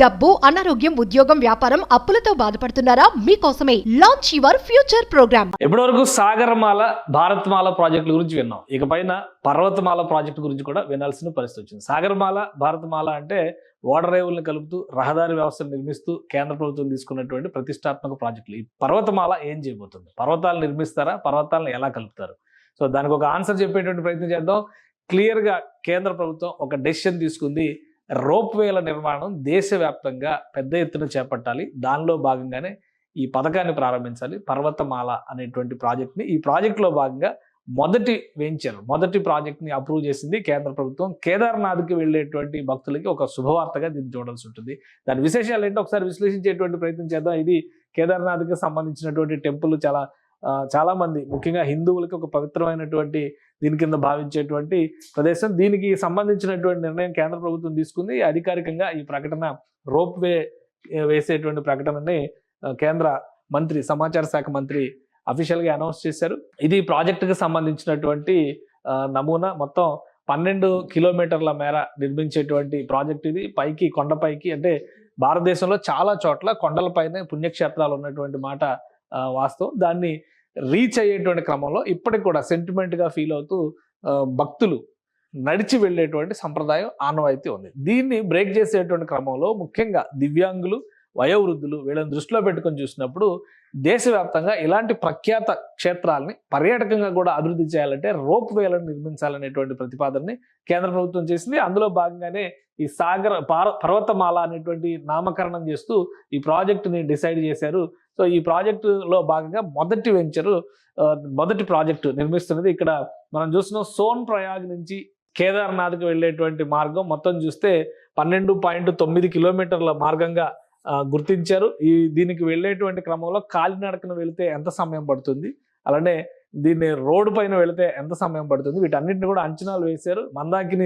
డబ్బు, అనారోగ్యం, ఉద్యోగం, వ్యాపారం, అప్పులతో బాధపడుతున్నారా? మీకోసమే లాంచ్ యువర్ ఫ్యూచర్ ప్రోగ్రామ్. ఇప్పటివరకు సాగరమాల, భారత్మాల ప్రాజెక్టుల గురించి విన్నాం. ఇకపైన పర్వతమాల ప్రాజెక్టు గురించి కూడా వినాల్సిన పరిస్థితి వచ్చింది. సాగరమాల, భారతమాల అంటే ఓడరేవుల్ని కలుపుతూ రహదారి వ్యవస్థను నిర్మిస్తూ కేంద్ర ప్రభుత్వం తీసుకున్నటువంటి ప్రతిష్టాత్మక ప్రాజెక్టులు. ఈ పర్వతమాల ఏం చేయబోతుంది? పర్వతాలు నిర్మిస్తారా? పర్వతాలను ఎలా కలుపుతారు? సో దానికి ఒక ఆన్సర్ చెప్పేటువంటి ప్రయత్నం చేద్దాం. క్లియర్గా కేంద్ర ప్రభుత్వం ఒక డెసిషన్ తీసుకుంది. రోప్వేల నిర్మాణం దేశవ్యాప్తంగా పెద్ద ఎత్తున చేపట్టాలి. దానిలో భాగంగానే ఈ పథకాన్ని ప్రారంభించాలి. పర్వతమాల అనేటువంటి ప్రాజెక్ట్ని, ఈ ప్రాజెక్టులో భాగంగా మొదటి ప్రాజెక్ట్ని అప్రూవ్ చేసింది కేంద్ర ప్రభుత్వం. కేదార్నాథ్కి వెళ్ళేటువంటి భక్తులకి ఒక శుభవార్తగా దీన్ని చూడాల్సి ఉంటుంది. దాని విశేషాలు ఏంటో ఒకసారి విశ్లేషించేటువంటి ప్రయత్నం చేద్దాం. ఇది కేదార్నాథ్కి సంబంధించినటువంటి టెంపుల్. చాలా మంది ముఖ్యంగా హిందువులకి ఒక పవిత్రమైనటువంటి దీని కింద భావించేటువంటి ప్రదేశం. దీనికి సంబంధించినటువంటి నిర్ణయం కేంద్ర ప్రభుత్వం తీసుకుంది. అధికారికంగా ఈ ప్రకటన రోప్వే వేసేటువంటి ప్రకటనని కేంద్ర మంత్రి, సమాచార శాఖ మంత్రి అఫీషియల్గా అనౌన్స్ చేశారు. ఇది ప్రాజెక్టుకి సంబంధించినటువంటి నమూనా. మొత్తం 12 కిలోమీటర్ల మేర నిర్మించేటువంటి ప్రాజెక్ట్ ఇది. పైకి, కొండపైకి, అంటే భారతదేశంలో చాలా చోట్ల కొండలపైనే పుణ్యక్షేత్రాలు ఉన్నటువంటి మాట వాస్తవం. దాన్ని రీచ్ అయ్యేటువంటి క్రమంలో ఇప్పటికి కూడా సెంటిమెంట్గా ఫీల్ అవుతూ భక్తులు నడిచి వెళ్ళేటువంటి సంప్రదాయం ఆనవాయితీ ఉంది. దీన్ని బ్రేక్ చేసేటువంటి క్రమంలో ముఖ్యంగా దివ్యాంగులు, వయోవృద్ధులు వీళ్ళని దృష్టిలో పెట్టుకొని చూసినప్పుడు దేశవ్యాప్తంగా ఇలాంటి ప్రఖ్యాత క్షేత్రాలని పర్యాటకంగా కూడా అభివృద్ధి చేయాలంటే రోప్ వేలను నిర్మించాలనేటువంటి ప్రతిపాదనని కేంద్ర ప్రభుత్వం చేసింది. అందులో భాగంగానే ఈ పర్వతమాల అనేటువంటి నామకరణం చేస్తూ ఈ ప్రాజెక్టుని డిసైడ్ చేశారు. సో ఈ ప్రాజెక్టులో భాగంగా మొదటి ప్రాజెక్టు నిర్మిస్తున్నది ఇక్కడ మనం చూస్తున్నాం. సోన్ ప్రయాగ్ నుంచి కేదార్నాథ్కి వెళ్ళేటువంటి మార్గం మొత్తం చూస్తే 12.9 కిలోమీటర్ల మార్గంగా గుర్తించారు. దీనికి వెళ్ళేటువంటి క్రమంలో కాలినడకన వెళితే ఎంత సమయం పడుతుంది, అలానే దీన్ని రోడ్డు పైన వెళితే ఎంత సమయం పడుతుంది, వీటన్నిటిని కూడా అంచనాలు వేశారు. మందాకిని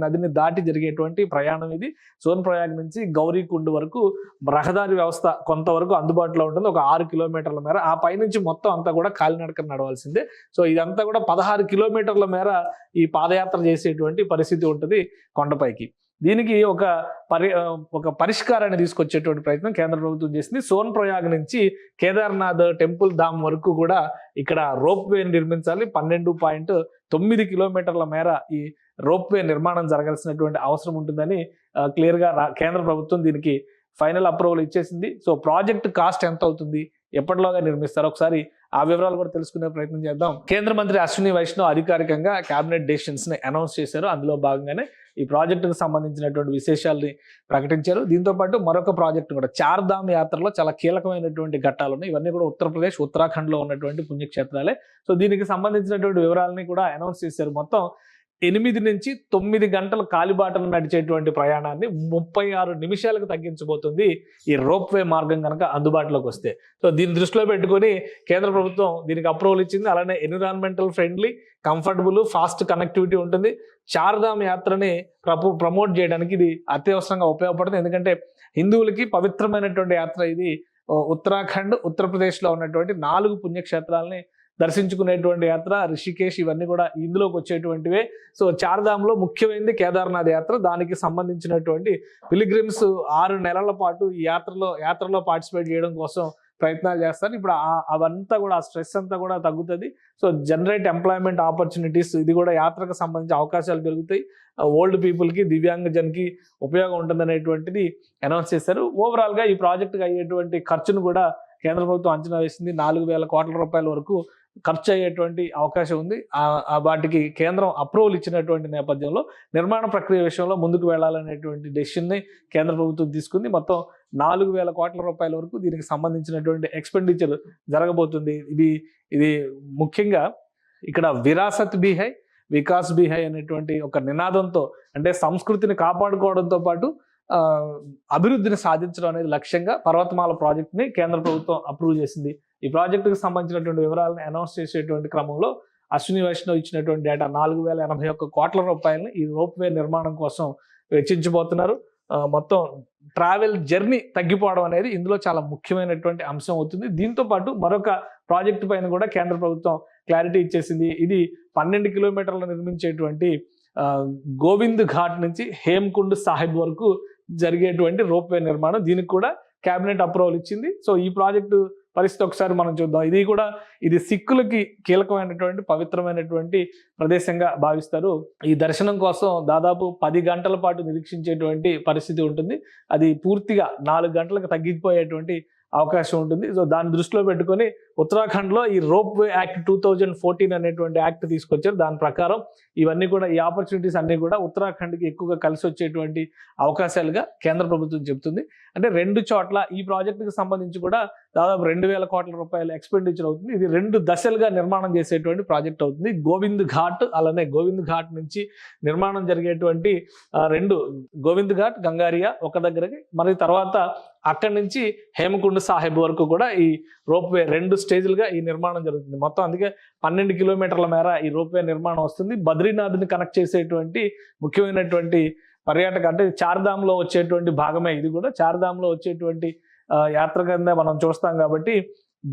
నదిని దాటి జరిగేటువంటి ప్రయాణం ఇది. సోన్ ప్రయాగ్ నుంచి గౌరీకుండ్ వరకు రహదారి వ్యవస్థ కొంతవరకు అందుబాటులో ఉంటుంది, ఒక 6 కిలోమీటర్ల మేర. ఆ పైనుంచి మొత్తం అంతా కూడా కాలినడకన నడవాల్సిందే. సో ఇదంతా కూడా 16 కిలోమీటర్ల మేర ఈ పాదయాత్ర చేసేటువంటి పరిస్థితి ఉంటుంది కొండపైకి. దీనికి ఒక పరిష్కారాన్ని తీసుకొచ్చేటువంటి ప్రయత్నం కేంద్ర ప్రభుత్వం చేసింది. సోన్ ప్రయాగ్ నుంచి కేదార్నాథ్ టెంపుల్ ధామ్ వరకు కూడా ఇక్కడ రోప్వే నిర్మించాలి. 12.9 కిలోమీటర్ల మేర ఈ రోప్వే నిర్మాణం జరగాల్సినటువంటి అవసరం ఉంటుందని క్లియర్గా కేంద్ర ప్రభుత్వం దీనికి ఫైనల్ అప్రూవల్ ఇచ్చేసింది. సో ప్రాజెక్ట్ కాస్ట్ ఎంత అవుతుంది, ఎప్పటిలోగా నిర్మిస్తారు, ఒకసారి ఆ వివరాలు కూడా తెలుసుకునే ప్రయత్నం చేద్దాం. కేంద్ర మంత్రి అశ్విని వైష్ణవ్ అధికారికంగా కేబినెట్ డెసిషన్స్ ని అనౌన్స్ చేశారు. అందులో భాగంగానే ఈ ప్రాజెక్టుకు సంబంధించినటువంటి విశేషాలని ప్రకటించారు. దీంతో పాటు మరొక ప్రాజెక్టు కూడా, చార్ధామ్ యాత్రలో చాలా కీలకమైనటువంటి ఘట్టాలు ఉన్నాయి. ఇవన్నీ కూడా ఉత్తరప్రదేశ్, ఉత్తరాఖండ్ లో ఉన్నటువంటి పుణ్యక్షేత్రాలే. సో దీనికి సంబంధించినటువంటి వివరాలని కూడా అనౌన్స్ చేశారు. మొత్తం 8 నుంచి 9 గంటల కాలిబాటను నడిచేటువంటి ప్రయాణాన్ని 36 నిమిషాలకు తగ్గించబోతుంది ఈ రోప్వే మార్గం కనుక అందుబాటులోకి వస్తే. సో దీన్ని దృష్టిలో పెట్టుకొని కేంద్ర ప్రభుత్వం దీనికి అప్రూవల్ ఇచ్చింది. అలానే environmental friendly, comfortable, fast connectivity ఉంటుంది. చార్ధామ్ యాత్రని ప్రమోట్ చేయడానికి ఇది అత్యవసరంగా ఉపయోగపడుతుంది. ఎందుకంటే హిందువులకి పవిత్రమైనటువంటి యాత్ర ఇది. ఉత్తరాఖండ్, ఉత్తరప్రదేశ్లో ఉన్నటువంటి 4 పుణ్యక్షేత్రాలని దర్శించుకునేటువంటి యాత్ర. రిషికేశ్ ఇవన్నీ కూడా ఇందులోకి వచ్చేటువంటివే. సో చార్ధామ్లో ముఖ్యమైనది కేదార్నాథ్ యాత్ర. దానికి సంబంధించినటువంటి పిలిగ్రిమ్స్ 6 నెలల పాటు ఈ యాత్రలో పార్టిసిపేట్ చేయడం కోసం ప్రయత్నాలు చేస్తారు. ఇప్పుడు అవంతా కూడా, ఆ స్ట్రెస్ అంతా కూడా తగ్గుతుంది. సో జనరేట్ ఎంప్లాయ్మెంట్ ఆపర్చునిటీస్, ఇది కూడా యాత్రకు సంబంధించి అవకాశాలు పెరుగుతాయి. ఓల్డ్ పీపుల్కి, దివ్యాంగజన్కి ఉపయోగం ఉంటుంది అనేటువంటిది అనౌన్స్ చేశారు. ఓవరాల్గా ఈ ప్రాజెక్టుకి అయ్యేటువంటి ఖర్చును కూడా కేంద్ర ప్రభుత్వం అంచనా వేసింది. 4,000 కోట్ల రూపాయల వరకు ఖర్చు అయ్యేటువంటి అవకాశం ఉంది. వాటికి కేంద్రం అప్రూవల్ ఇచ్చినటువంటి నేపథ్యంలో నిర్మాణ ప్రక్రియ విషయంలో ముందుకు వెళ్లాలనేటువంటి డెసిషన్ని కేంద్ర ప్రభుత్వం తీసుకుంది. మొత్తం 4,000 కోట్ల రూపాయల వరకు దీనికి సంబంధించినటువంటి ఎక్స్పెండిచర్ జరగబోతుంది. ఇది ముఖ్యంగా ఇక్కడ విరాసత్ భీ హై, వికాస్ భీ హై అనేటువంటి ఒక నినాదంతో, అంటే సంస్కృతిని కాపాడుకోవడంతో పాటు అభివృద్ధిని సాధించడం అనేది లక్ష్యంగా పర్వతమాల ప్రాజెక్ట్ని కేంద్ర ప్రభుత్వం అప్రూవ్ చేసింది. ఈ ప్రాజెక్టుకు సంబంధించినటువంటి వివరాలను అనౌన్స్ చేసేటువంటి క్రమంలో అశ్విని వైష్ణవ్ ఇచ్చినటువంటి డేటా 4,081 కోట్ల రూపాయలని ఈ రోప్వే నిర్మాణం కోసం వెచ్చించబోతున్నారు. మొత్తం ట్రావెల్ జర్నీ తగ్గిపోవడం అనేది ఇందులో చాలా ముఖ్యమైనటువంటి అంశం అవుతుంది. దీంతో పాటు మరొక ప్రాజెక్టు పైన కూడా కేంద్ర ప్రభుత్వం క్లారిటీ ఇచ్చేసింది. ఇది 12 కిలోమీటర్లు నిర్మించేటువంటి గోవింద్ ఘాట్ నుంచి హేమ్కుండ్ సాహిబ్ వరకు జరిగేటువంటి రోప్వే నిర్మాణం. దీనికి కూడా కేబినెట్ అప్రూవల్ ఇచ్చింది. సో ఈ ప్రాజెక్టు పరిస్థితి ఒకసారి మనం చూద్దాం. ఇది సిక్కులకి కీలకమైనటువంటి పవిత్రమైనటువంటి ప్రదేశంగా భావిస్తారు. ఈ దర్శనం కోసం దాదాపు 10 గంటల పాటు నిరీక్షించేటువంటి పరిస్థితి ఉంటుంది. అది పూర్తిగా 4 గంటలకు తగ్గిపోయేటువంటి అవకాశం ఉంటుంది. సో దాన్ని దృష్టిలో పెట్టుకొని ఉత్తరాఖండ్లో ఈ రోప్వే యాక్ట్ 2014 అనేటువంటి యాక్ట్ తీసుకొచ్చారు. దాని ప్రకారం ఇవన్నీ కూడా, ఈ ఆపర్చునిటీస్ అన్నీ కూడా ఉత్తరాఖండ్కి ఎక్కువగా కలిసి వచ్చేటువంటి అవకాశాలుగా కేంద్ర ప్రభుత్వం చెబుతుంది. అంటే 2 చోట్ల ఈ ప్రాజెక్టుకి సంబంధించి కూడా దాదాపు 2000 కోట్ల రూపాయల ఎక్స్పెండిచర్ అవుతుంది. ఇది 2 దశలుగా నిర్మాణం చేసేటువంటి ప్రాజెక్ట్ అవుతుంది. గోవింద్ ఘాట్, అలానే గోవింద్ ఘాట్ నుంచి నిర్మాణం జరిగేటువంటి 2 గోవింద్ ఘాట్, గంగారియా ఒక దగ్గరకి, మరి తర్వాత అక్కడి నుంచి హేమకుండ్ సాహిబ్ వరకు కూడా ఈ రోప్వే 2 స్టేజ్లుగా ఈ నిర్మాణం జరుగుతుంది. మొత్తం అందుకే 12 కిలోమీటర్ల మేర ఈ రోప్వే నిర్మాణం వస్తుంది. బద్రీనాథ్ని కనెక్ట్ చేసేటువంటి ముఖ్యమైనటువంటి పర్యాటక, అంటే చార్ధామ్లో వచ్చేటువంటి భాగమే ఇది కూడా. చార్ధామ్లో వచ్చేటువంటి యాత్ర కింద మనం చూస్తాం కాబట్టి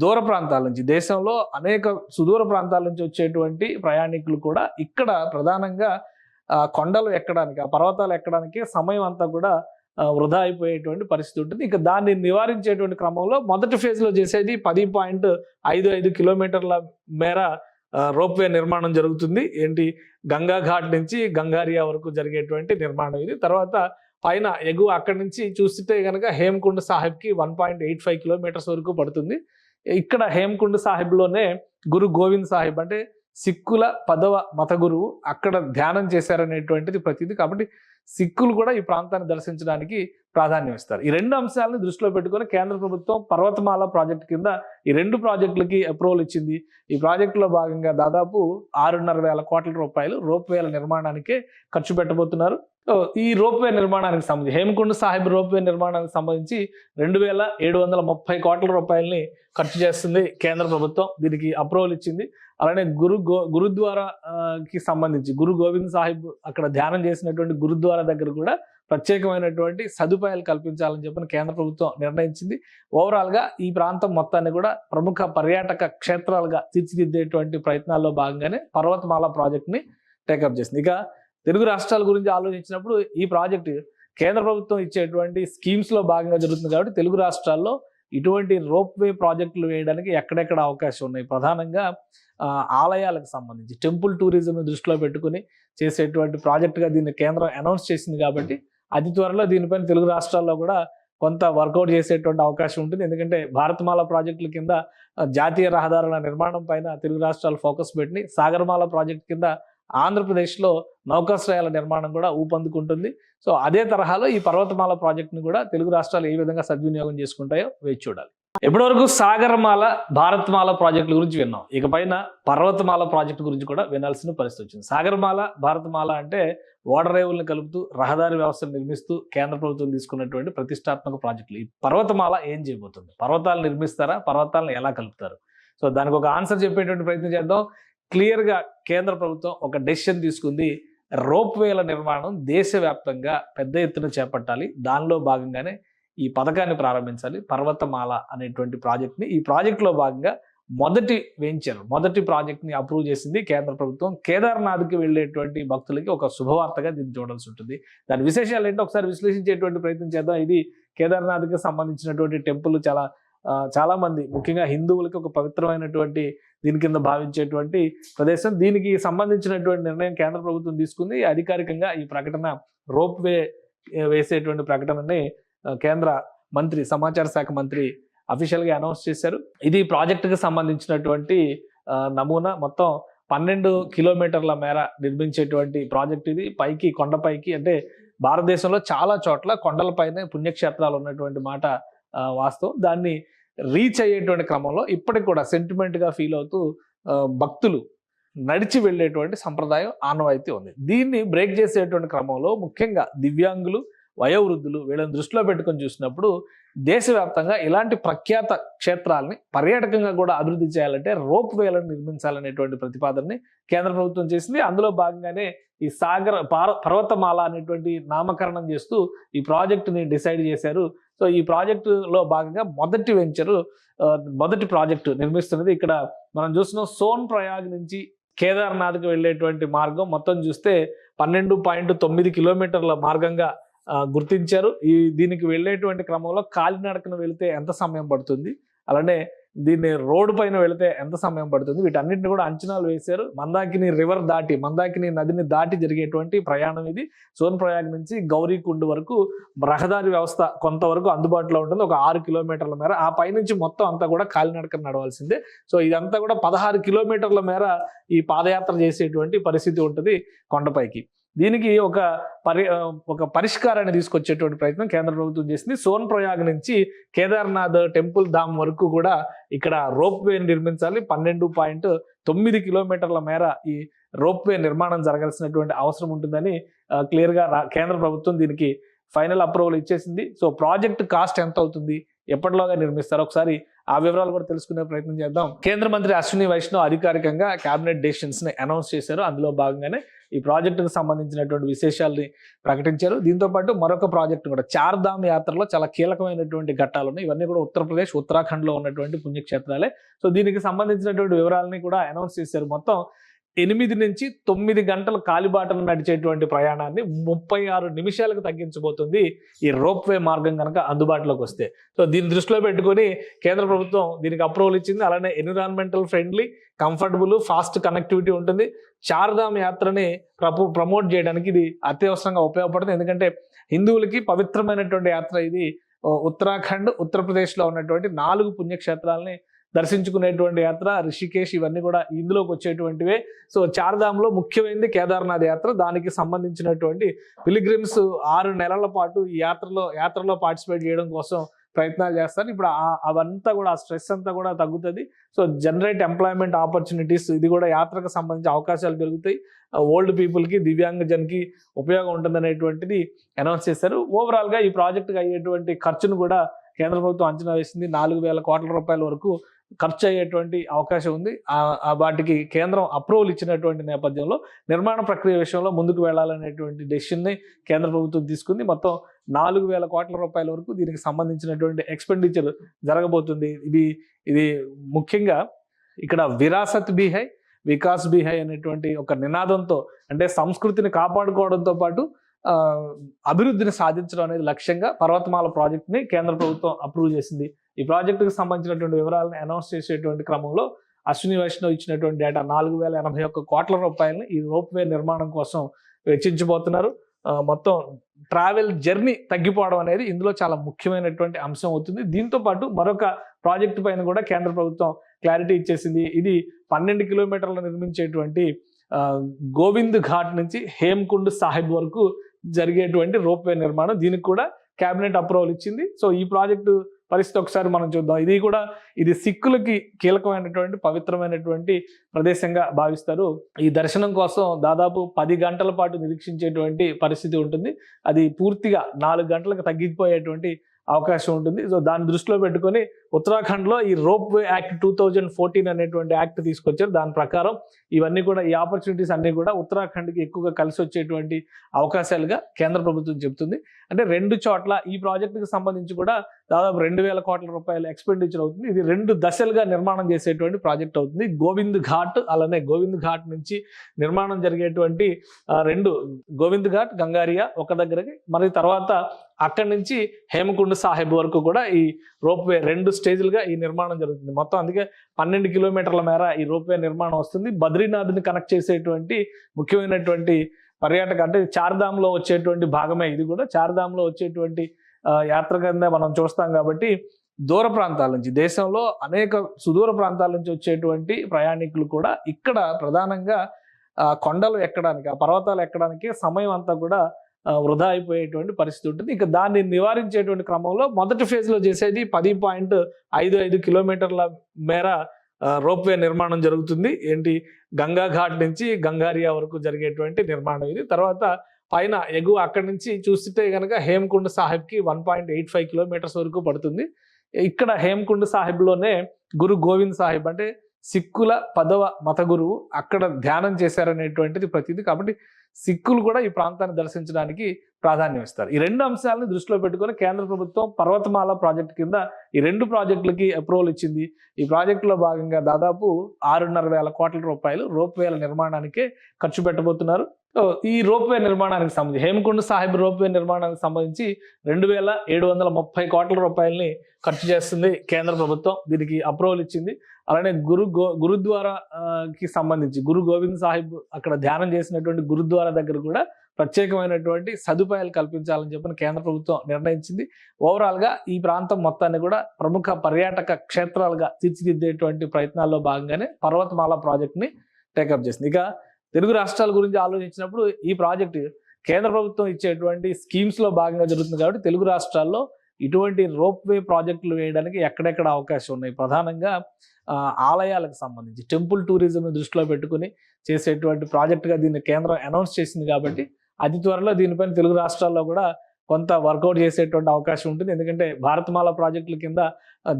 దూర ప్రాంతాల నుంచి, దేశంలో అనేక సుదూర ప్రాంతాల నుంచి వచ్చేటువంటి ప్రయాణికులు కూడా ఇక్కడ ప్రధానంగా కొండలు ఎక్కడానికి, ఆ పర్వతాలు ఎక్కడానికి సమయం అంతా కూడా వృధా అయిపోయేటువంటి పరిస్థితి ఉంటుంది. ఇక దాన్ని నివారించేటువంటి క్రమంలో మొదటి ఫేజ్లో చేసేది 10.55 కిలోమీటర్ల మేర రోప్వే నిర్మాణం జరుగుతుంది. గంగా ఘాట్ నుంచి గంగారియా వరకు జరిగేటువంటి నిర్మాణం ఇది. తర్వాత పైన ఎగువ అక్కడి నుంచి చూస్తే కనుక హేమకుండ్ సాహిబ్కి 1.85 కిలోమీటర్స్ వరకు పడుతుంది. ఇక్కడ హేమకుండ్ సాహిబ్లోనే గురు గోవింద్ సాహిబ్, అంటే సిక్కుల 10వ మత గురువు, అక్కడ ధ్యానం చేశారనేటువంటిది ప్రతిదీ. కాబట్టి సిక్కులు కూడా ఈ ప్రాంతాన్ని దర్శించడానికి ప్రాధాన్యం ఇస్తారు. ఈ 2 అంశాలను దృష్టిలో పెట్టుకొని కేంద్ర ప్రభుత్వం పర్వతమాల ప్రాజెక్టు కింద ఈ 2 ప్రాజెక్టులకి అప్రూవల్ ఇచ్చింది. ఈ ప్రాజెక్టులో భాగంగా దాదాపు 6,500 కోట్ల రూపాయలు రోప్వేల నిర్మాణానికే ఖర్చు పెట్టబోతున్నారు. ఈ రోప్వే నిర్మాణానికి సంబంధించి, హేమకుండ్ సాహిబ్ రోప్వే నిర్మాణానికి సంబంధించి 2,730 కోట్ల రూపాయలని ఖర్చు చేస్తుంది కేంద్ర ప్రభుత్వం. దీనికి అప్రూవల్ ఇచ్చింది. అలానే గురుద్వారాకి సంబంధించి గురు గోవింద్ సాహిబ్ అక్కడ ధ్యానం చేసినటువంటి గురుద్వారా దగ్గర కూడా ప్రత్యేకమైనటువంటి సదుపాయాలు కల్పించాలని చెప్పిన కేంద్ర ప్రభుత్వం నిర్ణయించింది. ఓవరాల్గా ఈ ప్రాంతం మొత్తాన్ని కూడా ప్రముఖ పర్యాటక క్షేత్రాలుగా తీర్చిదిద్దేటువంటి ప్రయత్నాల్లో భాగంగానే పర్వతమాల ప్రాజెక్ట్ని టేకప్ చేసింది. ఇక తెలుగు రాష్ట్రాల గురించి ఆలోచించినప్పుడు ఈ ప్రాజెక్టు కేంద్ర ప్రభుత్వం ఇచ్చేటువంటి స్కీమ్స్లో భాగంగా జరుగుతుంది. కాబట్టి తెలుగు రాష్ట్రాల్లో ఇటువంటి రోప్వే ప్రాజెక్టులు వేయడానికి ఎక్కడెక్కడ అవకాశం ఉన్నాయి, ప్రధానంగా ఆలయాలకు సంబంధించి టెంపుల్ టూరిజంను దృష్టిలో పెట్టుకుని చేసేటువంటి ప్రాజెక్టుగా దీన్ని కేంద్రం అనౌన్స్ చేసింది. కాబట్టి అతి త్వరలో దీనిపైన తెలుగు రాష్ట్రాల్లో కూడా కొంత వర్కౌట్ చేసేటువంటి అవకాశం ఉంటుంది. ఎందుకంటే భారతమాల ప్రాజెక్టుల కింద జాతీయ రహదారుల నిర్మాణం పైన తెలుగు రాష్ట్రాలు ఫోకస్ పెట్టి, సాగరమాల ప్రాజెక్టు కింద ఆంధ్రప్రదేశ్లో నౌకాశ్రయాల నిర్మాణం కూడా ఊపందుకుంటుంది. సో అదే తరహాలో ఈ పర్వతమాల ప్రాజెక్టును కూడా తెలుగు రాష్ట్రాలు ఏ విధంగా సద్వినియోగం చేసుకుంటాయో వేచి చూడాలి. ఎప్పటివరకు సాగరమాల, భారతమాల ప్రాజెక్టుల గురించి విన్నాం. ఇకపైన పర్వతమాల ప్రాజెక్టు గురించి కూడా వినాల్సిన పరిస్థితి వచ్చింది. సాగరమాల, భారతమాల అంటే ఓడరేవులను కలుపుతూ రహదారి వ్యవస్థను నిర్మిస్తూ కేంద్ర ప్రభుత్వం తీసుకున్నటువంటి ప్రతిష్టాత్మక ప్రాజెక్టులు. ఈ పర్వతమాల ఏం చేయబోతుంది? పర్వతాలు నిర్మిస్తారా? పర్వతాలను ఎలా కలుపుతారు? సో దానికి ఒక ఆన్సర్ చెప్పేటువంటి ప్రయత్నం చేద్దాం. క్లియర్గా కేంద్ర ప్రభుత్వం ఒక డెసిషన్ తీసుకుంది. రోప్వేల నిర్మాణం దేశవ్యాప్తంగా పెద్ద ఎత్తున చేపట్టాలి. దానిలో భాగంగానే ఈ పథకాన్ని ప్రారంభించాలి, పర్వతమాల అనేటువంటి ప్రాజెక్ట్ని. ఈ ప్రాజెక్టులో భాగంగా మొదటి ప్రాజెక్ట్ని అప్రూవ్ చేసింది కేంద్ర ప్రభుత్వం. కేదార్నాథ్కి వెళ్ళేటువంటి భక్తులకి ఒక శుభవార్తగా దీన్ని చూడాల్సి ఉంటుంది. దాని విశేషాలు ఏంటో ఒకసారి విశ్లేషించేటువంటి ప్రయత్నం చేద్దాం. ఇది కేదార్నాథ్కి సంబంధించినటువంటి టెంపుల్. చాలా మంది, ముఖ్యంగా హిందువులకి ఒక పవిత్రమైనటువంటి దీని కింద భావించేటువంటి ప్రదేశం. దీనికి సంబంధించినటువంటి నిర్ణయం కేంద్ర ప్రభుత్వం తీసుకుంది. అధికారికంగా ఈ ప్రకటన, రోప్వే వేసేటువంటి ప్రకటనని కేంద్ర మంత్రి, సమాచార శాఖ మంత్రి అఫీషియల్గా అనౌన్స్ చేశారు. ఇది ప్రాజెక్టుకి సంబంధించినటువంటి నమూనా. మొత్తం 12 కిలోమీటర్ల మేర నిర్మించేటువంటి ప్రాజెక్ట్ ఇది. పైకి, కొండపైకి, అంటే భారతదేశంలో చాలా చోట్ల కొండలపైనే పుణ్యక్షేత్రాలు ఉన్నటువంటి మాట వాస్తవం. దాన్ని రీచ్ అయ్యేటువంటి క్రమంలో ఇప్పటికి కూడా సెంటిమెంట్గా ఫీల్ అవుతూ భక్తులు నడిచి వెళ్ళేటువంటి సంప్రదాయం ఆనవాయితీ ఉంది. దీన్ని బ్రేక్ చేసేటువంటి క్రమంలో ముఖ్యంగా దివ్యాంగులు, వయోవృద్ధులు వీళ్ళని దృష్టిలో పెట్టుకొని చూసినప్పుడు దేశవ్యాప్తంగా ఇలాంటి ప్రఖ్యాత క్షేత్రాలని పర్యాటకంగా కూడా అభివృద్ధి చేయాలంటే రోప్ వేలను నిర్మించాలనేటువంటి ప్రతిపాదనని కేంద్ర ప్రభుత్వం చేసింది. అందులో భాగంగానే ఈ పర్వతమాల అనేటువంటి నామకరణం చేస్తూ ఈ ప్రాజెక్టుని డిసైడ్ చేశారు. సో ఈ ప్రాజెక్టులో భాగంగా మొదటి ప్రాజెక్టు నిర్మిస్తున్నది. ఇక్కడ మనం చూస్తున్నాం, సోన్ ప్రయాగ్ నుంచి కేదార్నాథ్కి వెళ్ళేటువంటి మార్గం మొత్తం చూస్తే 12.9 కిలోమీటర్ల మార్గంగా గుర్తించారు. దీనికి వెళ్ళేటువంటి క్రమంలో కాలినడకన వెళితే ఎంత సమయం పడుతుంది, అలానే దీన్ని రోడ్డు పైన వెళితే ఎంత సమయం పడుతుంది, వీటన్నిటిని కూడా అంచనాలు వేశారు. మందాకిని నదిని దాటి జరిగేటువంటి ప్రయాణం ఇది. సోన్ప్రయాగ్ నుంచి గౌరీకుండ్ వరకు రహదారి వ్యవస్థ కొంతవరకు అందుబాటులో ఉంటుంది, ఒక 6 కిలోమీటర్ల మేర. ఆ పైనుంచి మొత్తం అంతా కూడా కాలినడకన నడవాల్సిందే. సో ఇదంతా కూడా 16 కిలోమీటర్ల మేర ఈ పాదయాత్ర చేసేటువంటి పరిస్థితి ఉంటుంది కొండపైకి. దీనికి ఒక పరిష్కారాన్ని తీసుకొచ్చేటువంటి ప్రయత్నం కేంద్ర ప్రభుత్వం చేసింది. సోన్ప్రయాగ్ నుంచి కేదార్నాథ్ టెంపుల్ ధామ్ వరకు కూడా ఇక్కడ రోప్ వే నిర్మించాలి. 12.9 కిలోమీటర్ల మేర ఈ రోప్ వే నిర్మాణం జరగాల్సినటువంటి అవసరం ఉంటుందని క్లియర్గా కేంద్ర ప్రభుత్వం దీనికి ఫైనల్ అప్రూవల్ ఇచ్చేసింది. సో ప్రాజెక్ట్ కాస్ట్ ఎంత అవుతుంది, ఎప్పటిలోగా నిర్మిస్తారు, ఒకసారి ఆ వివరాలు కూడా తెలుసుకునే ప్రయత్నం చేద్దాం. కేంద్ర మంత్రి అశ్విని వైష్ణవ్ అధికారికంగా కేబినెట్ డెసిషన్స్ ని అనౌన్స్ చేశారు. అందులో భాగంగానే ఈ ప్రాజెక్టుకు సంబంధించినటువంటి విశేషాలని ప్రకటించారు. దీంతో పాటు మరొక ప్రాజెక్టు కూడా, చార్ధామ్ యాత్రలో చాలా కీలకమైనటువంటి ఘట్టాలు ఉన్నాయి. ఇవన్నీ కూడా ఉత్తరప్రదేశ్, ఉత్తరాఖండ్ లో ఉన్నటువంటి పుణ్యక్షేత్రాలే. సో దీనికి సంబంధించినటువంటి వివరాలని కూడా అనౌన్స్ చేశారు. మొత్తం 8 నుంచి 9 గంటల కాలిబాటను నడిచేటువంటి ప్రయాణాన్ని 36 నిమిషాలకు తగ్గించబోతుంది ఈ రోప్ వే మార్గం కనుక అందుబాటులోకి వస్తే. సో దీన్ని దృష్టిలో పెట్టుకొని కేంద్ర ప్రభుత్వం దీనికి అప్రూవల్ ఇచ్చింది. అలానే environmental friendly, comfortable, fast connectivity ఉంటుంది. చార్ధామ్ యాత్రని ప్రమోట్ చేయడానికి ఇది అత్యవసరంగా ఉపయోగపడుతుంది. ఎందుకంటే హిందువులకి పవిత్రమైనటువంటి యాత్ర ఇది. ఉత్తరాఖండ్, ఉత్తరప్రదేశ్లో ఉన్నటువంటి 4 పుణ్యక్షేత్రాలని దర్శించుకునేటువంటి యాత్ర. రిషికేశ్ ఇవన్నీ కూడా ఇందులోకి వచ్చేటువంటివే. సో చార్ధామ్లో ముఖ్యమైనది కేదార్నాథ్ యాత్ర. దానికి సంబంధించినటువంటి పిలిగ్రిమ్స్ 6 నెలల పాటు ఈ యాత్రలో పార్టిసిపేట్ చేయడం కోసం ప్రయత్నాలు చేస్తారు. ఇప్పుడు అవంతా కూడా, ఆ స్ట్రెస్ అంతా కూడా తగ్గుతుంది. సో జనరేట్ ఎంప్లాయ్మెంట్ ఆపర్చునిటీస్, ఇది కూడా యాత్రకు సంబంధించి అవకాశాలు పెరుగుతాయి. ఓల్డ్ పీపుల్కి, దివ్యాంగజన్కి ఉపయోగం ఉంటుందనేటువంటిది అనౌన్స్ చేశారు. ఓవరాల్గా ఈ ప్రాజెక్టుకి అయ్యేటువంటి ఖర్చును కూడా కేంద్ర ప్రభుత్వం అంచనా వేసింది. 4,000 కోట్ల రూపాయల వరకు ఖర్చు అయ్యేటువంటి అవకాశం ఉంది. వాటికి కేంద్రం అప్రూవల్ ఇచ్చినటువంటి నేపథ్యంలో నిర్మాణ ప్రక్రియ విషయంలో ముందుకు వెళ్లాలనేటువంటి డెసిషన్ని కేంద్ర ప్రభుత్వం తీసుకుంది. మొత్తం 4,000 కోట్ల రూపాయల వరకు దీనికి సంబంధించినటువంటి ఎక్స్పెండిచర్ జరగబోతుంది. ఇది ముఖ్యంగా ఇక్కడ విరాసత్ బీ హై, వికాస్ బీ హై అనేటువంటి ఒక నినాదంతో, అంటే సంస్కృతిని కాపాడుకోవడంతో పాటు అభివృద్ధిని సాధించడం అనేది లక్ష్యంగా పర్వతమాల ప్రాజెక్ట్ని కేంద్ర ప్రభుత్వం అప్రూవ్ చేసింది. ఈ ప్రాజెక్టుకు సంబంధించినటువంటి వివరాలను అనౌన్స్ చేసేటువంటి క్రమంలో అశ్విని వైష్ణవ్ ఇచ్చినటువంటి డేటా 4,081 కోట్ల రూపాయలని ఈ రోప్ వే నిర్మాణం కోసం వెచ్చించబోతున్నారు. మొత్తం ట్రావెల్ జర్నీ తగ్గిపోవడం అనేది ఇందులో చాలా ముఖ్యమైనటువంటి అంశం అవుతుంది. దీంతో పాటు మరొక ప్రాజెక్టు పైన కూడా కేంద్ర ప్రభుత్వం క్లారిటీ ఇచ్చేసింది. ఇది 12 కిలోమీటర్లు నిర్మించేటువంటి గోవింద్ ఘాట్ నుంచి హేమ్కుండ్ సాహిబ్ వరకు జరిగేటువంటి రోప్ వే నిర్మాణం. దీనికి కూడా కేబినెట్ అప్రూవల్ ఇచ్చింది. సో ఈ ప్రాజెక్టు పరిస్థితి ఒకసారి మనం చూద్దాం. ఇది సిక్కులకి కీలకమైనటువంటి, పవిత్రమైనటువంటి ప్రదేశంగా భావిస్తారు. ఈ దర్శనం కోసం దాదాపు 10 గంటల పాటు నిరీక్షించేటువంటి పరిస్థితి ఉంటుంది. అది పూర్తిగా 4 గంటలకు తగ్గిపోయేటువంటి అవకాశం ఉంటుంది. సో దాన్ని దృష్టిలో పెట్టుకొని ఉత్తరాఖండ్లో ఈ రోప్ వే యాక్ట్ 2014 అనేటువంటి యాక్ట్ తీసుకొచ్చారు. దాని ప్రకారం ఇవన్నీ కూడా, ఈ ఆపర్చునిటీస్ అన్నీ కూడా ఉత్తరాఖండ్కి ఎక్కువగా కలిసి వచ్చేటువంటి అవకాశాలుగా కేంద్ర ప్రభుత్వం చెబుతుంది. అంటే 2 చోట్ల ఈ ప్రాజెక్టుకి సంబంధించి కూడా దాదాపు 2,000 కోట్ల రూపాయల ఎక్స్పెండిచర్ అవుతుంది. ఇది 2 దశలుగా నిర్మాణం చేసేటువంటి ప్రాజెక్ట్ అవుతుంది. గోవింద్ ఘాట్, అలానే గోవింద్ ఘాట్ నుంచి నిర్మాణం జరిగేటువంటి 2 గోవింద్ ఘాట్, గంగారియా ఒక దగ్గరకి, మరి తర్వాత అక్కడి నుంచి హేమకుండ్ సాహిబ్ వరకు కూడా ఈ రోప్ వే 2 స్టేజ్లుగా ఈ నిర్మాణం జరుగుతుంది. మొత్తం అందుకే 12 కిలోమీటర్ల మేర ఈ రోప్ వే నిర్మాణం వస్తుంది. బద్రీనాథ్ని కనెక్ట్ చేసేటువంటి ముఖ్యమైనటువంటి పర్యాటక, అంటే చార్ధామ్లో వచ్చేటువంటి భాగమే ఇది కూడా. చార్ధామ్లో వచ్చేటువంటి యాత్ర కింద మనం చూస్తాం కాబట్టి దూర ప్రాంతాల నుంచి, దేశంలో అనేక సుదూర ప్రాంతాల నుంచి వచ్చేటువంటి ప్రయాణికులు కూడా ఇక్కడ ప్రధానంగా కొండలు ఎక్కడానికి, ఆ పర్వతాలు ఎక్కడానికి సమయం అంతా కూడా వృధా అయిపోయేటువంటి పరిస్థితి ఉంటుంది. ఇక దాన్ని నివారించేటువంటి క్రమంలో మొదటి ఫేజ్లో చేసేది 10.55 కిలోమీటర్ల మేర రోప్ వే నిర్మాణం జరుగుతుంది. గంగా ఘాట్ నుంచి గంగారియా వరకు జరిగేటువంటి నిర్మాణం ఇది. తర్వాత పైన ఎగువ అక్కడి నుంచి చూస్తే కనుక హేమ్కుండ్ సాహిబ్కి 1.85 కిలోమీటర్స్ వరకు పడుతుంది. ఇక్కడ హేమ్కుండ్ సాహిబ్లోనే గురు గోవింద్ సాహిబ్, అంటే సిక్కుల 10వ మత గురువు, అక్కడ ధ్యానం చేశారనేటువంటిది ప్రతిదీ. కాబట్టి సిక్కులు కూడా ఈ ప్రాంతాన్ని దర్శించడానికి ప్రాధాన్యం ఇస్తారు. ఈ రెండు అంశాలను దృష్టిలో పెట్టుకొని కేంద్ర ప్రభుత్వం పర్వతమాల ప్రాజెక్టు కింద ఈ రెండు ప్రాజెక్టులకి అప్రూవల్ ఇచ్చింది. ఈ ప్రాజెక్టులో భాగంగా దాదాపు 6,500 కోట్ల రూపాయలు రోప్వేల నిర్మాణానికే ఖర్చు పెట్టబోతున్నారు. సో ఈ రోప్వే నిర్మాణానికి సంబంధించి హేమకుండ్ సాహిబ్ రోప్వే నిర్మాణానికి సంబంధించి 2,730 కోట్ల రూపాయలని ఖర్చు చేస్తుంది కేంద్ర ప్రభుత్వం. దీనికి అప్రూవల్ ఇచ్చింది. అలానే గురుద్వారాకి సంబంధించి గురు గోవింద్ సాహిబ్ అక్కడ ధ్యానం చేసినటువంటి గురుద్వారా దగ్గర కూడా ప్రత్యేకమైనటువంటి సదుపాయాలు కల్పించాలని చెప్పని కేంద్ర ప్రభుత్వం నిర్ణయించింది. ఓవరాల్ గా ఈ ప్రాంతం మొత్తాన్ని కూడా ప్రముఖ పర్యాటక క్షేత్రాలుగా తీర్చిదిద్దేటువంటి ప్రయత్నాల్లో భాగంగానే పర్వతమాల ప్రాజెక్ట్ ని టేకప్ చేసింది. ఇక తెలుగు రాష్ట్రాల గురించి ఆలోచించినప్పుడు ఈ ప్రాజెక్టు కేంద్ర ప్రభుత్వం ఇచ్చేటువంటి స్కీమ్స్ లో భాగంగా జరుగుతుంది కాబట్టి తెలుగు రాష్ట్రాల్లో ఇటువంటి రోప్వే ప్రాజెక్టులు వేయడానికి ఎక్కడెక్కడ అవకాశం ఉన్నాయి, ప్రధానంగా ఆలయాలకు సంబంధించి టెంపుల్ టూరిజం దృష్టిలో పెట్టుకుని చేసేటువంటి ప్రాజెక్టుగా దీన్ని కేంద్రం అనౌన్స్ చేసింది కాబట్టి అతి త్వరలో దీనిపైన తెలుగు రాష్ట్రాల్లో కూడా కొంత వర్కౌట్ చేసేటువంటి అవకాశం ఉంటుంది. ఎందుకంటే భారతమాల ప్రాజెక్టుల కింద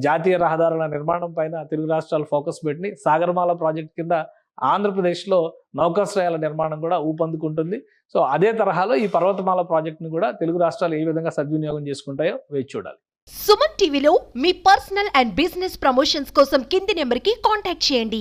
జాతీయ రహదారుల నిర్మాణం పైన తెలుగు రాష్ట్రాలు ఫోకస్ పెట్టి సాగరమాల ప్రాజెక్టు కింద ఆంధ్రప్రదేశ్లో నౌకాశ్రయాల నిర్మాణం కూడా ఊపందుకుంటుంది. సో అదే తరహాలో ఈ పర్వతమాల ప్రాజెక్టును కూడా తెలుగు రాష్ట్రాలు ఏ విధంగా సద్వినియోగం చేసుకుంటాయో వేచి చూడాలి. సుమన్ టీవీలో మీ పర్సనల్ అండ్ బిజినెస్ ప్రమోషన్స్ కోసం కింది నెంబర్కి కాంటాక్ట్ చేయండి.